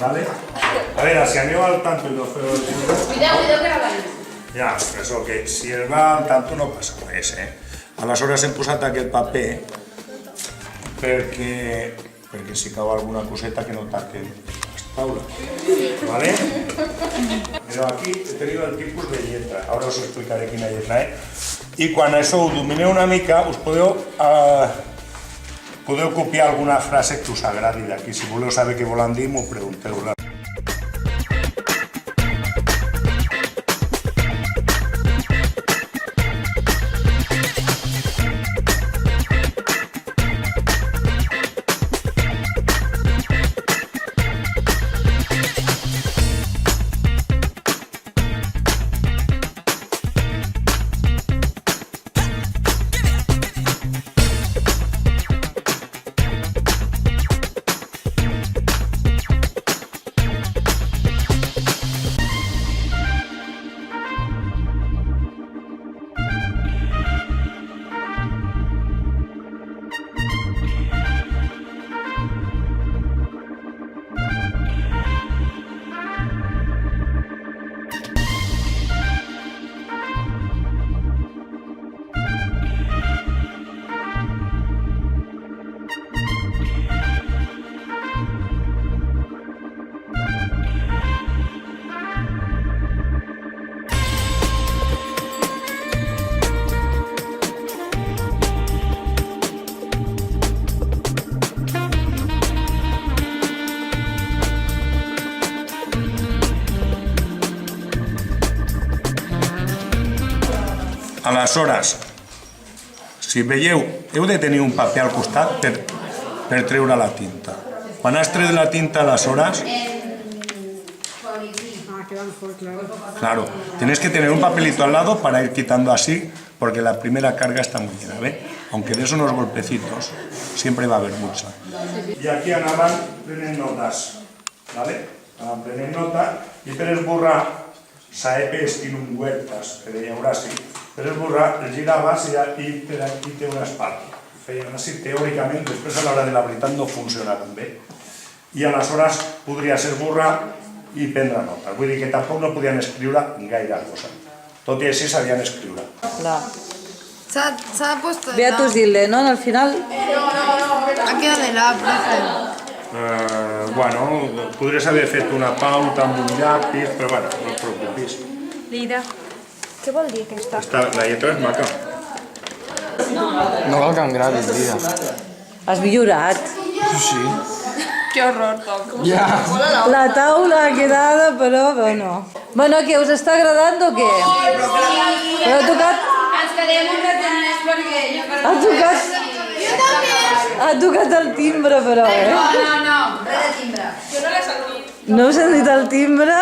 ¿Vale? A veure, si aneu al tanto i no feu el llibre... Cuidao que gravarem. Ja, això, que si es va al tanto no passa res, Aleshores hem posat aquest paper perquè si cau alguna coseta que no taquen les taules. Vale? Però aquí teniu el tipus de lletra, ara us explicaré quina lletra i quan això ho domineu una mica us podeu copiar alguna frase que us agradi d'aquí. Si voleu saber què volen dir, m'ho pregunteu. Aleshores, si veieu, heu de tenir un paper al costat per treure la tinta. Quan has tret la tinta, aleshores... Claro, tienes que tener un papelito al lado para ir quitando así, porque la primera carga está muy llena, ¿ve? Aunque des unos golpecitos, siempre va a haber mucha. Y aquí anaven prenent notes, ¿vale? Anaven prenent nota i per esborrar saepes i nungüetes, que deia Horaci, per esborrar el giraves i per aquí té una espàtula. Feien així teòricament, després a l'hora de la veritat no funciona tan bé. I aleshores podries esborrar i prendre nota. Vull dir que tampoc no podien escriure gaire cosa. Tot i així sabien escriure. S'ha puesto Ve a tus dile, ¿no? Al final... Ha quedado de la, profe. Bueno, podries haver fet una pauta amb un llapis, però bueno, no et preocupis. Lida, què vol dir aquesta? La lletra és maca. No cal que em gravis, Lida. Has millorat. Sí. Que horror, Tom. Ja. La taula ha quedado, però bueno. Bueno, què, us està agradant o què? Però ha tocat... Ens quedem un ratet més perquè jo... Ha tocat... Ha tocat el timbre, però, No, res de timbre. Jo no l'he sentit. No heu sentit el timbre?